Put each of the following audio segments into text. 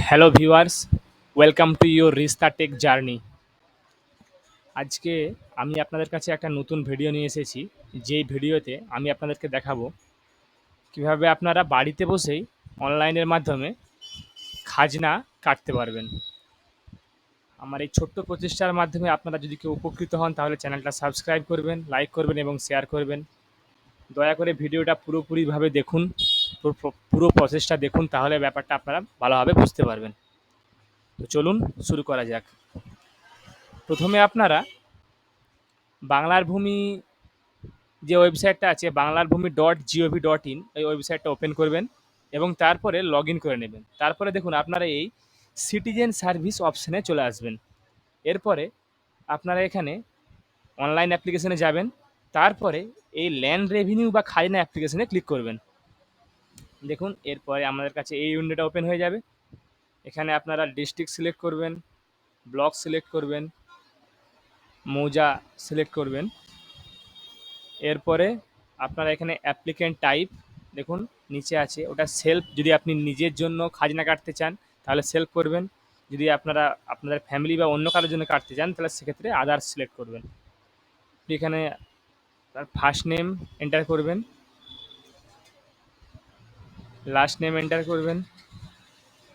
Hello viewers, welcome to your Rista tech journey. আজকে আমি আপনাদের কাছে একটা নতুন ভিডিও নিয়ে এসেছি। যেই ভিডিওতে আমি আপনাদেরকে দেখাবো কিভাবে আপনারা বাড়িতে বসেই অনলাইনের মাধ্যমে খাজনা কাটতে পারবেন। আমার এই ছোট্ট প্রচেষ্টার মাধ্যমে আপনারা যদি কেউ উপকৃত হন তাহলে চ্যানেলটা সাবস্ক্রাইব করবেন, লাইক করবেন এবং শেয়ার করবেন। দয়া করে ভিডিওটা পুরোপুরিভাবে দেখুন, পুরো প্রসেসটা দেখুন, তাহলে ব্যাপারটা আপনারা ভালোভাবে বুঝতে পারবেন। তো চলুন শুরু করা যাক। প্রথমে আপনারা বাংলার ভূমি যে ওয়েবসাইটটা আছে বাংলারভূমি.gov.in, এই ওয়েবসাইটটা ওপেন করবেন এবং তারপরে লগ ইন করে নেবেন। তারপরে দেখুন আপনারা এই সিটিজেন সার্ভিস অপশানে চলে আসবেন। এরপরে আপনারা এখানে অনলাইন অ্যাপ্লিকেশনে যাবেন। তারপরে এই ল্যান্ড রেভিনিউ বা খাজনা অ্যাপ্লিকেশনে ক্লিক করবেন। দেখুন এরপরে আমাদের কাছে এই উইন্ডোটা ওপেন হয়ে যাবে। এখানে আপনারা ডিস্ট্রিক্ট সিলেক্ট করবেন, ব্লক সিলেক্ট করবেন, মৌজা সিলেক্ট করবেন। এরপরে আপনারা এখানে অ্যাপ্লিক্যান্ট টাইপ দেখুন নিচে আছে, ওটা সেলফ। যদি আপনি নিজের জন্য খাজনা কাটতে চান তাহলে সেলফ করবেন। যদি আপনারা আপনাদের ফ্যামিলি বা অন্য কারোর জন্য কাটতে চান তাহলে সেক্ষেত্রে আদার্স সিলেক্ট করবেন। এখানে তার ফার্স্ট নেম এন্টার করবেন, লাস্ট নেম এন্টার করবেন।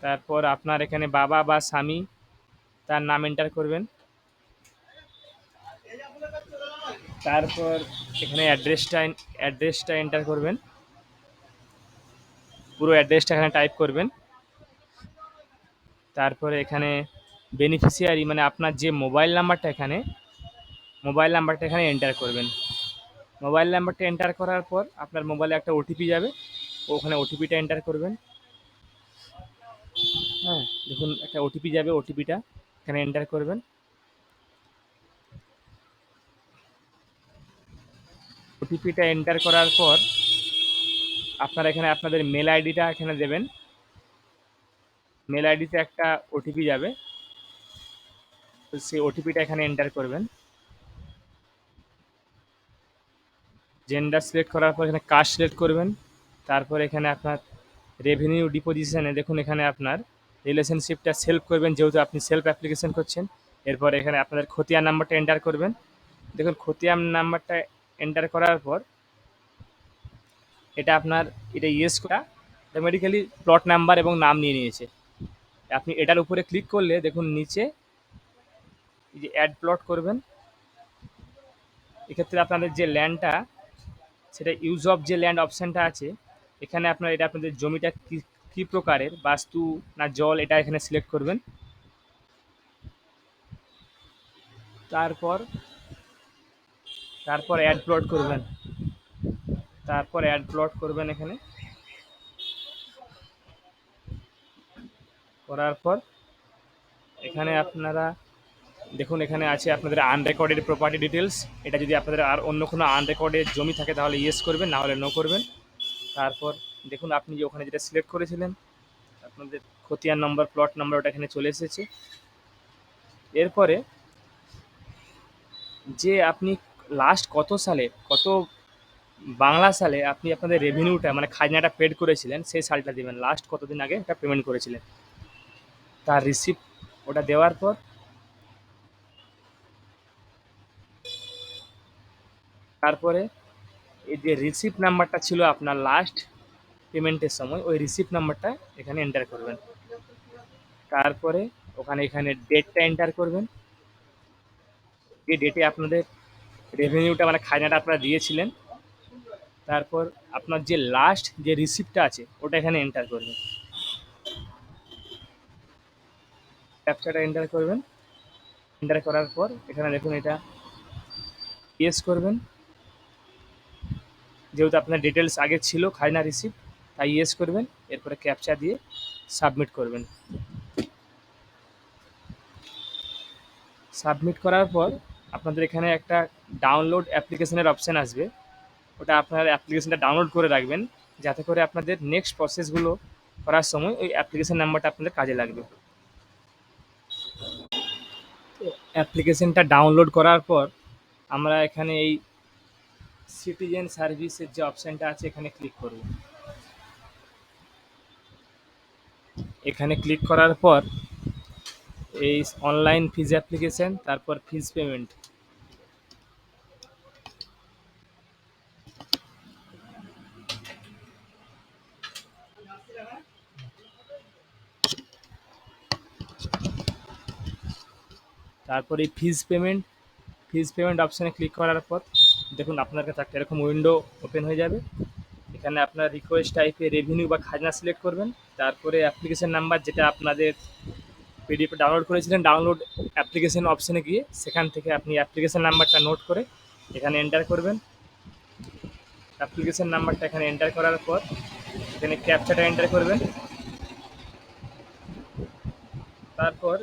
তারপর আপনার এখানে বাবা বা স্বামী তার নাম এন্টার করবেন। তারপর এখানে অ্যাড্রেসটা এন্টার করবেন, পুরো অ্যাড্রেসটা এখানে টাইপ করবেন। তারপরে এখানে বেনিফিশিয়ারি মানে আপনার যে মোবাইল নাম্বারটা এখানে এন্টার করবেন। মোবাইল নাম্বারটা এন্টার করার পর আপনার মোবাইলে একটা ওটিপি যাবে, ওখানে ওটিপিটা এন্টার করবেন। হ্যাঁ, দেখুন একটা ওটিপি যাবে, ওটিপিটা এখানে এন্টার করবেন। ওটিপিটা এন্টার করার পর আপনারা এখানে আপনাদের মেল আইডিটা এখানে দেবেন। মেল আইডিতে একটা ওটিপি যাবে, তো সেই ওটিপিটা এখানে এন্টার করবেন। জেন্ডার সিলেক্ট করার পর এখানে কাস্ট সিলেক্ট করবেন। তারপর এখানে আপনার রেভিনিউ ডিপোজিশনে দেখুন এখানে আপনার রিলেশনশিপটা সেলফ করবেন, যেহেতু আপনি সেলফ অ্যাপ্লিকেশন করছেন। এরপর এখানে আপনাদের খতিয়ান নাম্বারটা এন্টার করবেন। দেখুন খতিয়ান নাম্বারটা এন্টার করার পর এটা ইয়েস করা অটোমেটিক্যালি প্লট নাম্বার এবং নাম নিয়ে নিয়েছে। আপনি এটার উপরে ক্লিক করলে দেখুন নিচে এই যে অ্যাড প্লট করবেন। এক্ষেত্রে আপনাদের যে ল্যান্ডটা সেটা ইউজ অফ যে ল্যান্ড অপশানটা আছে, এখানে এটা আপনাদের জমিটা কী প্রকারের, বাস্তু না জল, এটা এখানে সিলেক্ট করবেন। তারপর তারপর অ্যাড প্লট করবেন। এখানে করার পর এখানে আপনারা দেখুন এখানে আছে আপনাদের আনরেকর্ডেড প্রপার্টি ডিটেলস। এটা যদি আপনাদের আর অন্য কোনো আনরেকর্ডেড জমি থাকে তাহলে ইয়েস করবেন, না হলে নো করবেন। তারপর দেখুন আপনি যে ওখানে যেটা সিলেক্ট করেছিলেন আপনাদের খতিয়ান নম্বর, প্লট নাম্বার, ওটা এখানে চলে এসেছে। এরপরে যে আপনি লাস্ট কত বাংলা সালে আপনি আপনাদের রেভিনিউটা মানে খাজনাটা পেড করেছিলেন সেই সালটা দেবেন, লাস্ট কতদিন আগে এটা পেমেন্ট করেছিলেন তার রিসিপ্ট ওটা দেওয়ার পর তারপরে এই যে রিসিপ্ট নাম্বারটা ছিল আপনার লাস্ট পেমেন্টের সময়, ওই রিসিপ্ট নাম্বারটা এখানে এন্টার করবেন। তারপরে এখানে ডেটটা এন্টার করবেন, যে ডেটে আপনাদের রেভিনিউটা মানে খাজনাটা আপনারা দিয়েছিলেন। তারপর আপনার যে লাস্ট যে রিসিপ্টটা আছে ওটা এখানে এন্টার করবেন, ক্যাপচাটা এন্টার করবেন। এন্টার করার পর এখানে দেখুন এটা ইয়েস করবেন, যেহেতু আপনার ডিটেলস আগে ছিল খাজনা রিসিপ্ট, তাই ইয়েস করবেন। এরপরে ক্যাপচা দিয়ে সাবমিট করবেন। সাবমিট করার পর আপনাদের এখানে একটা ডাউনলোড অ্যাপ্লিকেশনের অপশান আসবে, ওটা আপনার অ্যাপ্লিকেশনটা ডাউনলোড করে রাখবেন, যাতে করে আপনাদের নেক্সট প্রসেসগুলো করার সময় ওই অ্যাপ্লিকেশন নাম্বারটা আপনাদের কাজে লাগবে। অ্যাপ্লিকেশনটা ডাউনলোড করার পর আমরা এখানে এই সিটিজেন সার্ভিসের যে অপশানটা আছে এখানে ক্লিক করব। এখানে ক্লিক করার পর এই অনলাইন ফিজ অ্যাপ্লিকেশন, তারপর ফিজ পেমেন্ট। তারপর এই ফিজ পেমেন্ট অপশানে ক্লিক করার পর দেখুন আপনার কাছে একটা এরকম উইন্ডো ওপেন হয়ে যাবে। এখানে আপনার রিকোয়েস্ট টাইপে রেভিনিউ বা খাজনা সিলেক্ট করবেন। তারপরে অ্যাপ্লিকেশন নাম্বার যেটা আপনাদের পিডিএফে ডাউনলোড করেছিলেন, ডাউনলোড অ্যাপ্লিকেশন অপশানে গিয়ে সেখান থেকে আপনি অ্যাপ্লিকেশন নাম্বারটা নোট করে এখানে এন্টার করবেন। অ্যাপ্লিকেশন নাম্বারটা এখানে এন্টার করার পর এখানে ক্যাপচাটা এন্টার করবেন। তারপর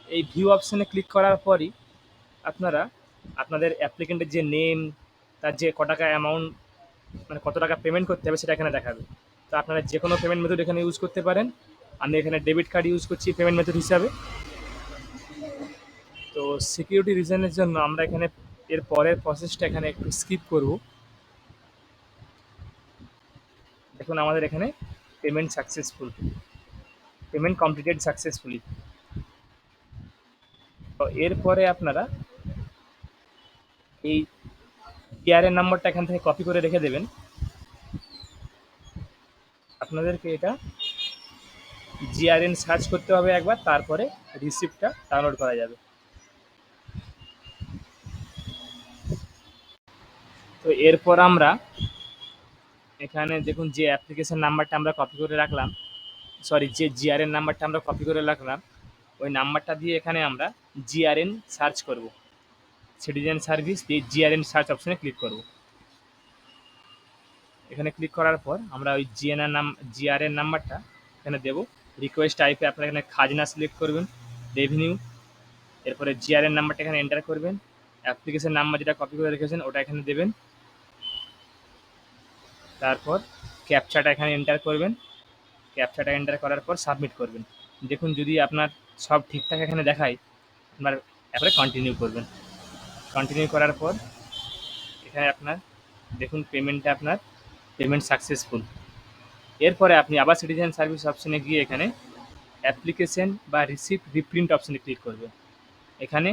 এই ভিউ অপশানে ক্লিক করার পরই আপনারা আপনাদের অ্যাপ্লিকেন্টের যে নেম, তার যে টাকা অ্যামাউন্ট, মানে কত টাকা পেমেন্ট করতে হবে সেটা এখানে দেখাবে। তো আপনারা যে কোনো পেমেন্ট মেথড এখানে ইউজ করতে পারেন। আমি এখানে ডেবিট কার্ড ইউজ করছি পেমেন্ট মেথড হিসাবে। তো সিকিউরিটি রিজনের জন্য আমরা এখানে এর পরের প্রসেসটা এখানে একটু স্কিপ করব। দেখুন আমাদের এখানে পেমেন্ট কমপ্লিটেড সাকসেসফুলি। তো এরপরে আপনারা এই টিআরএন নাম্বারটা এখান থেকে কপি করে রেখে দেবেন। আপনাদেরকে এটা জিআরএন সার্চ করতে হবে একবার, তারপরে রিসিপ্টটা ডাউনলোড করা যাবে। তো এরপর আমরা এখানে দেখুন যে অ্যাপ্লিকেশন নাম্বারটা আমরা কপি করে রাখলাম, সরি যে জিআরএন নাম্বারটা আমরা কপি করে রাখলাম, ওই নাম্বারটা দিয়ে এখানে আমরা জিআরএন সার্চ করব। সিটিজেন সার্ভিস দিয়ে জিআরএন সার্চ অপশানে ক্লিক করব। এখানে ক্লিক করার পর আমরা ওই জিআরএন নাম্বারটা এখানে দেব। রিকোয়েস্ট টাইপে আপনারা এখানে খাজনা সিলেক্ট করবেন, রেভিনিউ, এরপরে জিআরএন নাম্বারটা এখানে এন্টার করবেন। অ্যাপ্লিকেশন নাম্বার যেটা কপি করে রেখেছেন ওটা এখানে দেবেন। তারপর ক্যাপচাটা এখানে এন্টার করবেন। ক্যাপচাটা এন্টার করার পর সাবমিট করবেন। দেখুন যদি আপনার সব ঠিকঠাক এখানে দেখায়, আপনার তারপরে কন্টিনিউ করবেন। কন্টিনিউ করার পর এখানে আপনার দেখুন পেমেন্ট সাকসেসফুল। এরপরে আপনি আবার সিটিজেন সার্ভিস অপশানে গিয়ে এখানে অ্যাপ্লিকেশন বা রিসিপ্ট রিপ্রিন্ট অপশানে ক্লিক করবেন। এখানে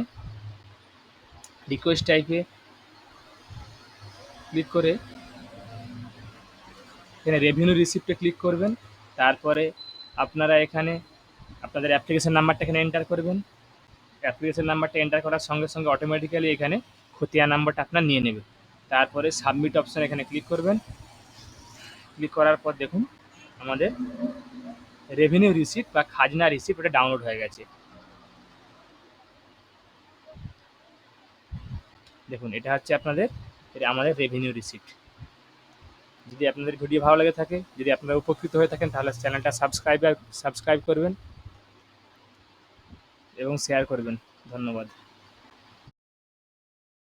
রিকোয়েস্ট টাইপে ক্লিক করে এখানে রেভিনিউ রিসিপ্টে ক্লিক করবেন। তারপরে আপনারা এখানে আপনাদের অ্যাপ্লিকেশন নাম্বারটা এখানে এন্টার করবেন। অ্যাপ্লিকেশন নাম্বারটা এন্টার করার সঙ্গে সঙ্গে অটোমেটিক্যালি এখানে খতিয়ান নাম্বারটা আপনার নিয়ে নেবে। তারপরে সাবমিট অপশান এখানে ক্লিক করবেন। ক্লিক করার পর দেখুন আমাদের রেভিনিউ রিসিপ্ট বা খাজনা রিসিপ্ট এটা ডাউনলোড হয়ে গেছে। দেখুন এটা হচ্ছে আমাদের রেভিনিউ রিসিপ্ট। যদি আপনাদের ভিডিও ভালো লেগে থাকে, যদি আপনারা উপকৃত হয়ে থাকেন, তাহলে চ্যানেলটা সাবস্ক্রাইব করবেন এবং শেয়ার করবেন। ধন্যবাদ।